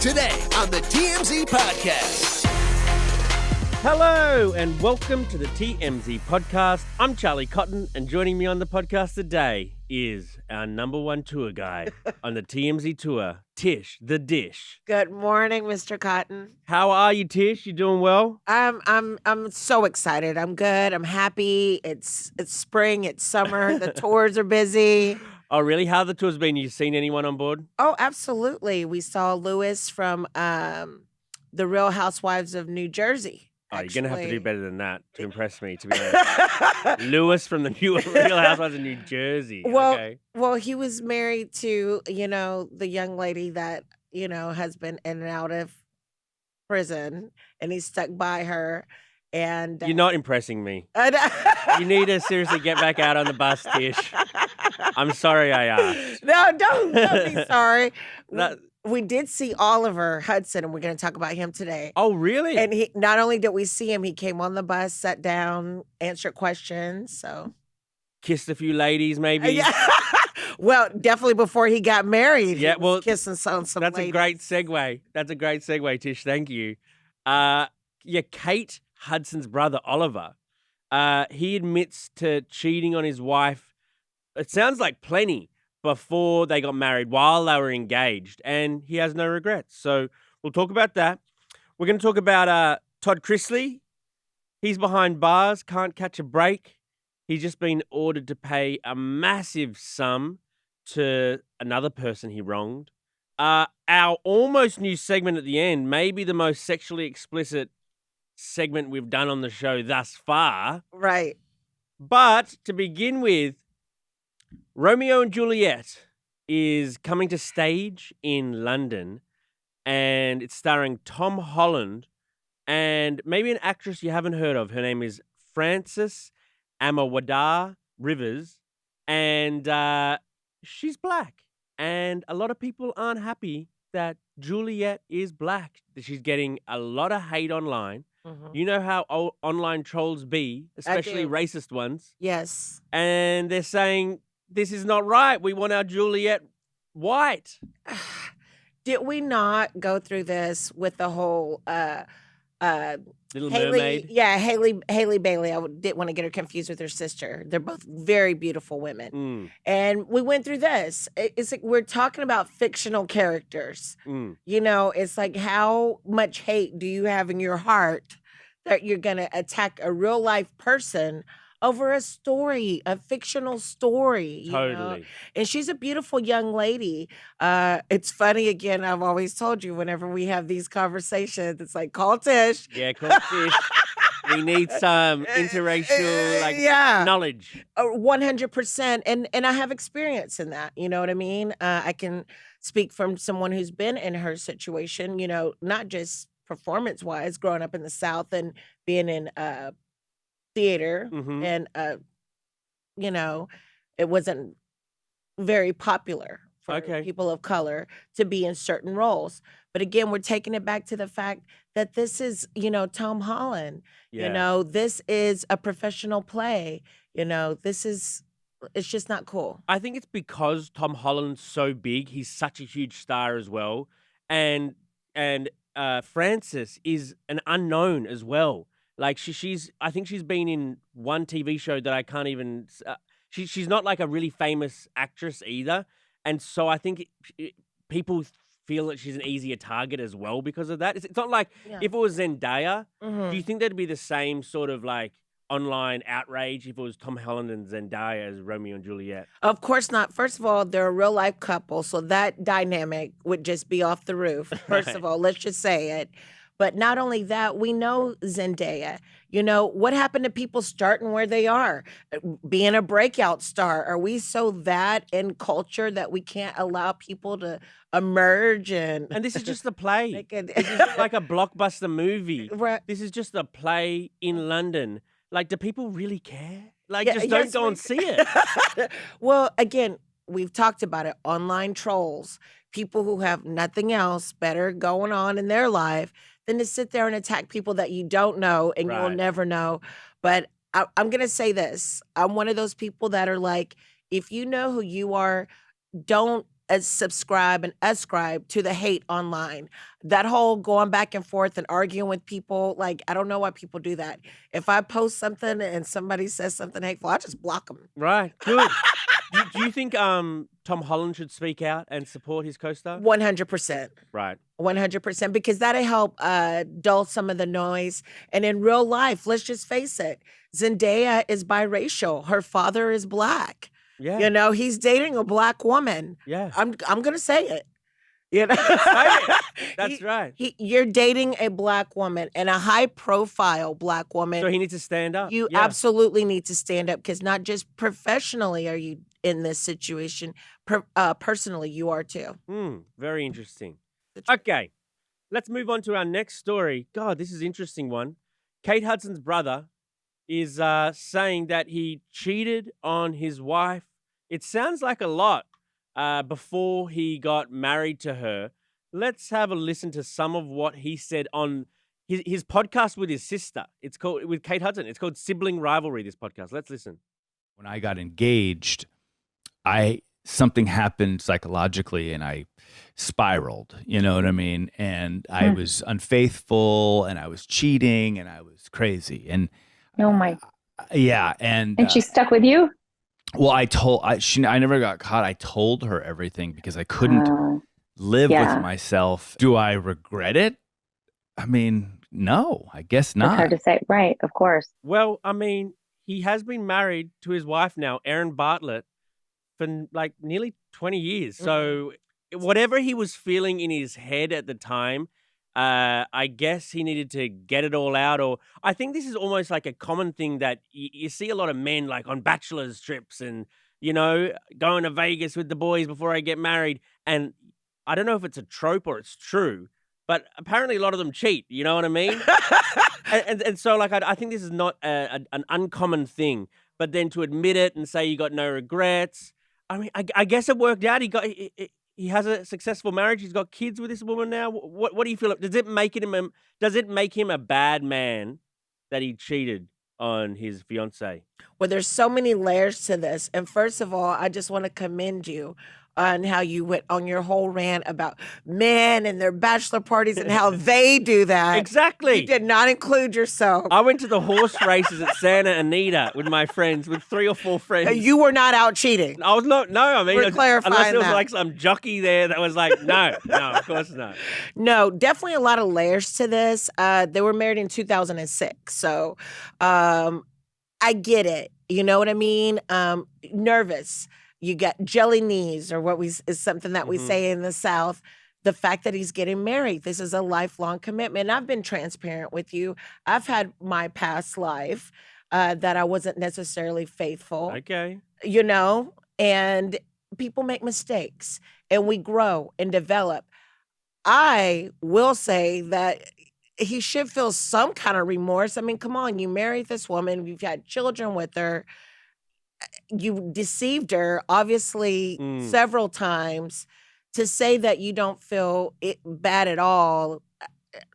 Today on the TMZ Podcast. Hello and welcome to the TMZ Podcast. I'm Charlie Cotton, and joining me on the podcast today is our number one tour guide on the TMZ tour, Tish, the Dish. Good morning, Mr. Cotton. How are you, Tish? You doing well? I'm so excited. I'm good. I'm happy. It's spring. It's summer. The tours are busy. Oh, really? How have the tours been? You seen anyone on board? Oh, absolutely. We saw Lewis from the Real Housewives of New Jersey. Oh, you're going to have to do better than that to impress me, to be honest. Lewis from the Real Housewives of New Jersey. Well, he was married to, the young lady that, has been in and out of prison, and he's stuck by her. And you're not impressing me. You need to seriously get back out on the bus, Tish. I'm sorry I asked. No, don't be sorry. We did see Oliver Hudson, and we're going to talk about him today. Oh, really? And he not only did we see him, he came on the bus, sat down, answered questions. So kissed a few ladies, maybe. Yeah. Well, definitely before he got married. Yeah, he was kissing some that's ladies. A great segue. That's a great segue, Tish. Thank you. Kate Hudson's brother, Oliver, he admits to cheating on his wife. It sounds like plenty before they got married, while they were engaged, and he has no regrets. So we'll talk about that. We're going to talk about Todd Chrisley. He's behind bars, can't catch a break. He's just been ordered to pay a massive sum to another person he wronged. Our almost new segment at the end, maybe the most sexually explicit segment we've done on the show thus far. Right. But to begin with, Romeo and Juliet is coming to stage in London, and it's starring Tom Holland and maybe an actress you haven't heard of. Her name is Frances Amawada Rivers, and she's black. And a lot of people aren't happy that Juliet is black. She's getting a lot of hate online. Mm-hmm. You know how online trolls be, especially racist ones. Yes. And they're saying, this is not right. We want our Juliet white. Did we not go through this with the whole Little Mermaid? Yeah, Haley Bailey. I didn't want to get her confused with her sister. They're both very beautiful women. And we went through this. It's like we're talking about fictional characters. It's like, how much hate do you have in your heart that you're going to attack a real life person over a story, a fictional story? Totally. And she's a beautiful young lady. It's funny, again, I've always told you, whenever we have these conversations, it's like, call Tish. Yeah, call Tish. We need some interracial knowledge. 100%. And I have experience in that. You know what I mean? I can speak from someone who's been in her situation, not just performance-wise, growing up in the South and being in theater, and it wasn't very popular for people of color to be in certain roles. But again, we're taking it back to the fact that this is, Tom Holland. Yeah. This is a professional play. It's just not cool. I think it's because Tom Holland's so big. He's such a huge star as well, and Frances is an unknown as well. Like I think she's been in one TV show that I can't even. She's not like a really famous actress either, and so I think people feel that she's an easier target as well because of that. It's not like if it was Zendaya. Do you think there'd be the same sort of like online outrage if it was Tom Holland and Zendaya as Romeo and Juliet? Of course not. First of all, they're a real life couple, so that dynamic would just be off the roof. First of all, let's just say it. But not only that, we know Zendaya. What happened to people starting where they are, being a breakout star? Are we so that in culture that we can't allow people to emerge? And this is just a play. This is like a blockbuster movie. Right. This is just a play in London. Like, do people really care? Like, don't go and see it. Well, again, we've talked about it. Online trolls, people who have nothing else better going on in their life than to sit there and attack people that you don't know and you'll never know. But I'm going to say this. I'm one of those people that are like, if you know who you are, don't subscribe and ascribe to the hate online. That whole going back and forth and arguing with people, like, I don't know why people do that. If I post something and somebody says something hateful, I just block them. Right. Good. Do you think Tom Holland should speak out and support his co-star? 100%. Right. 100%, because that'll help dull some of the noise. And in real life, let's just face it, Zendaya is biracial. Her father is black. Yeah. You know, he's dating a black woman. Yeah. I'm gonna say it. You know, That's right. You're dating a black woman and a high-profile black woman. So he needs to stand up. You absolutely need to stand up, because not just professionally are you in this situation, personally you are too. Very interesting. Okay, let's move on to our next story. God, this is an interesting one. Kate Hudson's brother is saying that he cheated on his wife. It sounds like a lot before he got married to her. Let's have a listen to some of what he said on his podcast with his sister. It's called, with Kate Hudson. It's called Sibling Rivalry, this podcast. Let's listen. When I got engaged, something happened psychologically and I spiraled, you know what I mean? And I was unfaithful and I was cheating and I was crazy. And oh my. Yeah. And she stuck with you? Well, I never got caught. I told her everything because I couldn't live with myself. Do I regret it? I mean, no, I guess not. It's hard to say. Right. Of course. Well, I mean, he has been married to his wife now, Erin Bartlett, for like nearly 20 years. So whatever he was feeling in his head at the time, I guess he needed to get it all out. Or I think this is almost like a common thing that you see a lot of men like on bachelor's trips and, you know, going to Vegas with the boys before I get married. And I don't know if it's a trope or it's true, but apparently a lot of them cheat. You know what I mean? and so like I think this is not an uncommon thing. But then to admit it and say you got no regrets, I mean, I guess it worked out. He has a successful marriage. He's got kids with this woman now. What do you feel? Does it make him a bad man that he cheated on his fiancée? Well, there's so many layers to this. And first of all, I just want to commend you on how you went on your whole rant about men and their bachelor parties and how they do that. Exactly. You did not include yourself. I went to the horse races at Santa Anita with my friends, with 3 or 4 friends. You were not out cheating. I was not. No, I mean, We're clarifying unless there was that. like some jockey there that was like, no, of course not. No, definitely a lot of layers to this. They were married in 2006, so I get it. You know what I mean? Nervous. You got jelly knees, or is something that we say in the South. The fact that he's getting married, this is a lifelong commitment. I've been transparent with you. I've had my past life that I wasn't necessarily faithful. Okay. You know, and people make mistakes and we grow and develop. I will say that he should feel some kind of remorse. I mean, come on, you married this woman, you've had children with her. You deceived her, obviously, several times. To say that you don't feel it bad at all,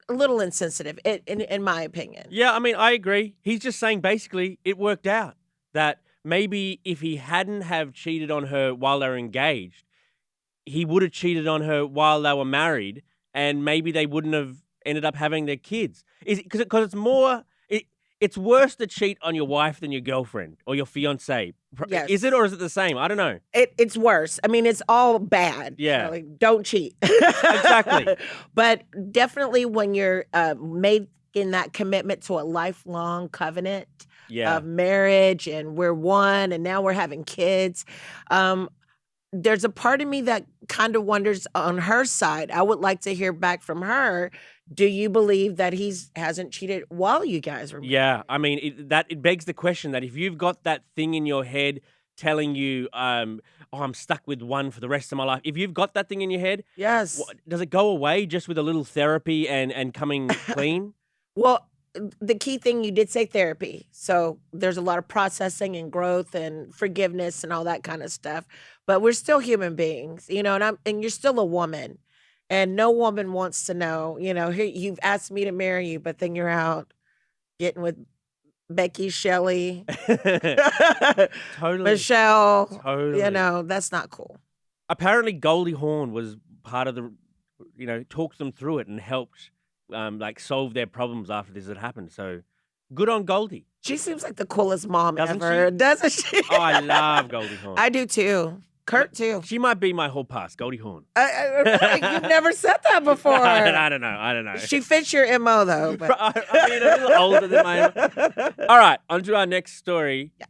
a little insensitive, in my opinion. Yeah, I mean, I agree. He's just saying basically it worked out. That maybe if he hadn't have cheated on her while they were engaged, he would have cheated on her while they were married, and maybe they wouldn't have ended up having their kids. Because it's more... It's worse to cheat on your wife than your girlfriend or your fiancé. Yes. Is it, or is it the same? I don't know. It's worse. I mean, it's all bad. Yeah. Like, don't cheat. Exactly. But definitely when you're making that commitment to a lifelong covenant of marriage, and we're one, and now we're having kids, there's a part of me that kind of wonders on her side. I would like to hear back from her. Do you believe that he hasn't cheated while you guys were married? Yeah, I mean, it begs the question that if you've got that thing in your head telling you, I'm stuck with one for the rest of my life. If you've got that thing in your head, yes, does it go away just with a little therapy and coming clean? Well, the key thing, you did say therapy. So there's a lot of processing and growth and forgiveness and all that kind of stuff. But we're still human beings, you know, and you're still a woman. And no woman wants to know, you know, here you've asked me to marry you, but then you're out getting with Becky, Shelley, Totally. Michelle. Totally. You know, that's not cool. Apparently, Goldie Hawn was part of the, talked them through it and helped, solve their problems after this had happened. So, good on Goldie. She seems like the coolest mom Doesn't ever, she? doesn't she? Oh, I love Goldie Hawn. I do too. Kurt too. She might be my whole pass, Goldie Hawn. You've never said that before. I don't know. She fits your MO though. But... I mean, a little older than my MO. All right, on to our next story. Yeah.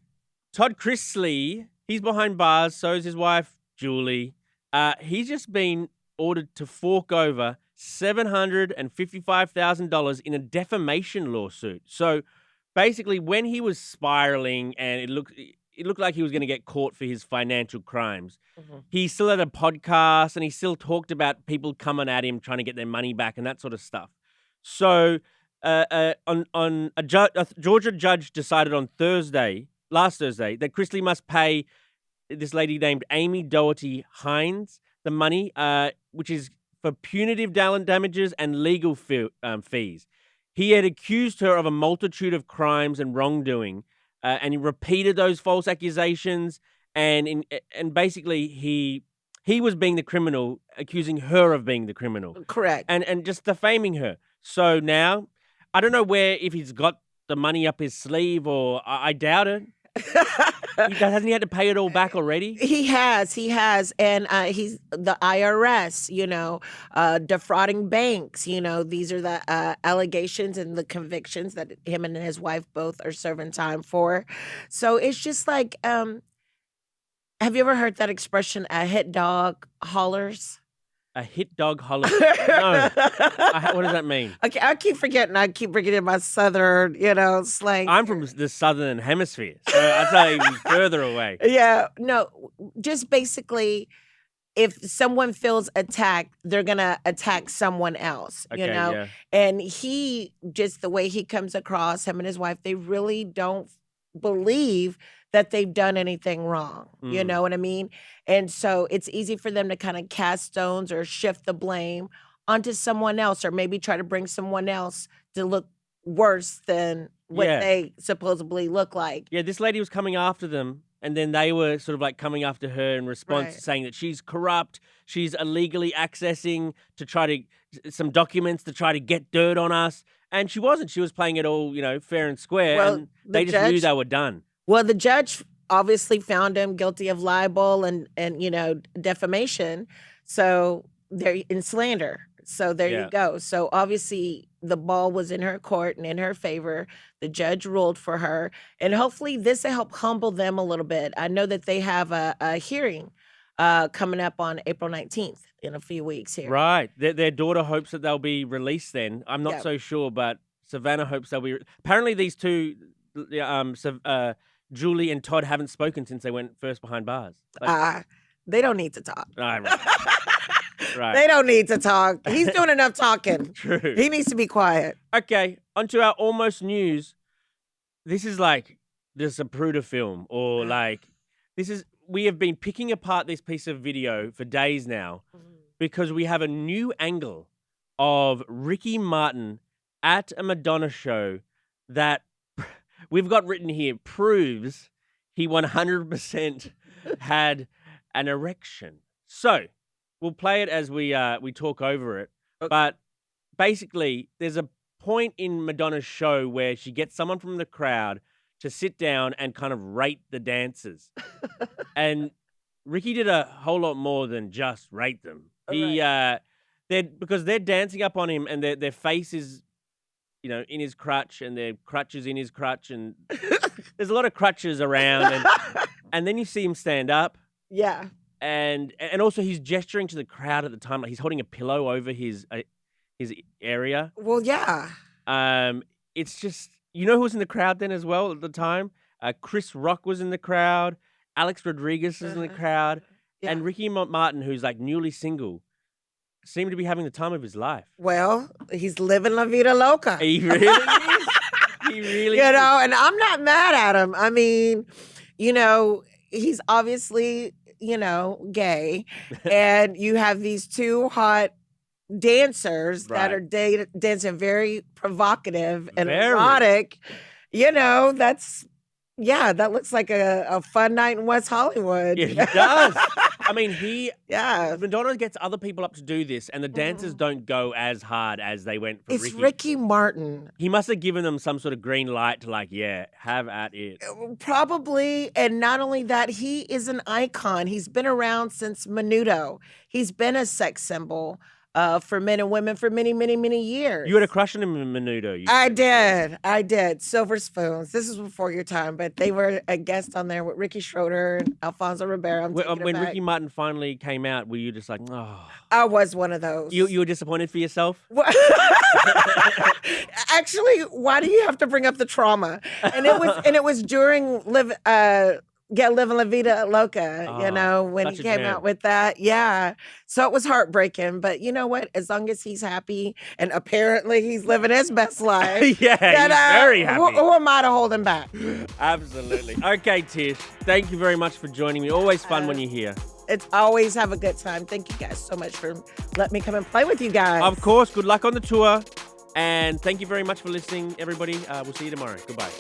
Todd Chrisley, he's behind bars. So is his wife, Julie. He's just been ordered to fork over $755,000 in a defamation lawsuit. So basically, when he was spiraling and it looked like he was going to get caught for his financial crimes, he still had a podcast and he still talked about people coming at him trying to get their money back and that sort of stuff. So a Georgia judge decided on last Thursday, that Chrisley must pay this lady named Amy Doherty Hines the money, which is for punitive damages and legal fees. He had accused her of a multitude of crimes and wrongdoing, and he repeated those false accusations. And basically, he was being the criminal, accusing her of being the criminal. Correct. And just defaming her. So now, I don't know if he's got the money up his sleeve, or I doubt it. Hasn't he had to pay it all back already? He has. And he's the IRS, defrauding banks. These are the allegations and the convictions that him and his wife both are serving time for. So it's just like, have you ever heard that expression, a hit dog hollers? A hit dog hollers? No. What does that mean? Okay, I keep forgetting my southern, slang. I'm from the southern hemisphere, so I'd say even further away. Yeah, no, just basically, if someone feels attacked, they're going to attack someone else, Yeah. And just the way he comes across, him and his wife, they really don't believe that they've done anything wrong. You know what I mean? And so it's easy for them to kind of cast stones or shift the blame onto someone else, or maybe try to bring someone else to look worse than what they supposedly look like. Yeah, this lady was coming after them, and then they were sort of like coming after her in response, saying that she's corrupt, she's illegally accessing some documents to try to get dirt on us. And she wasn't. She was playing it all, fair and square, and they just knew they were done. Well, the judge obviously found him guilty of libel and defamation. So they're in slander. So there you go. So obviously the ball was in her court and in her favor. The judge ruled for her. And hopefully this will help humble them a little bit. I know that they have a hearing coming up on April 19th in a few weeks here. Right. Their daughter hopes that they'll be released then. I'm not so sure, but Savannah hopes they'll be. Apparently these two, Julie and Todd, haven't spoken since they went first behind bars. They don't need to talk. Right. They don't need to talk. He's doing enough talking. True. He needs to be quiet. Okay, onto our almost news. This is like the Zapruder film, or we have been picking apart this piece of video for days now because we have a new angle of Ricky Martin at a Madonna show that we've got written here proves he 100% had an erection. So we'll play it as we talk over it. Okay. But basically, there's a point in Madonna's show where she gets someone from the crowd to sit down and kind of rate the dancers. And Ricky did a whole lot more than just rate them. Because they're dancing up on him, and their face is, in his crutch, and their crutch is in his crutch, and there's a lot of crutches around, and then you see him stand up. Yeah. And also he's gesturing to the crowd at the time, like he's holding a pillow over his area. Well, yeah. It's just, who was in the crowd then as well at the time? Chris Rock was in the crowd. Alex Rodriguez was in the crowd. Yeah. And Ricky Martin, who's like newly single, seemed to be having the time of his life. Well, he's living la vida loca. He really is. He really is. And I'm not mad at him. I mean, he's obviously, gay. And you have these two hot dancers that are dancing very provocative and erotic. That looks like a fun night in West Hollywood. It does. I mean, Yeah. Madonna gets other people up to do this, and the dancers don't go as hard as they went for It's Ricky. Ricky Martin. He must have given them some sort of green light to like, yeah, have at it. Probably. And not only that, he is an icon. He's been around since Menudo. He's been a sex symbol for men and women for many, many, many years. You had a crush on him in Menudo. I did. Silver Spoons. This is before your time, but they were a guest on there with Ricky Schroeder and Alfonso Ribeiro. When Ricky Martin finally came out, were you just like, oh? I was one of those. You were disappointed for yourself? Actually, why do you have to bring up the trauma? And it was during Living La Vida Loca, when he came out with that. Yeah. So it was heartbreaking. But you know what? As long as he's happy and apparently he's living his best life. Yeah, he's very happy. Who am I to hold him back? Absolutely. Okay, Tish. Thank you very much for joining me. Always fun when you're here. It's always have a good time. Thank you guys so much for letting me come and play with you guys. Of course. Good luck on the tour. And thank you very much for listening, everybody. We'll see you tomorrow. Goodbye.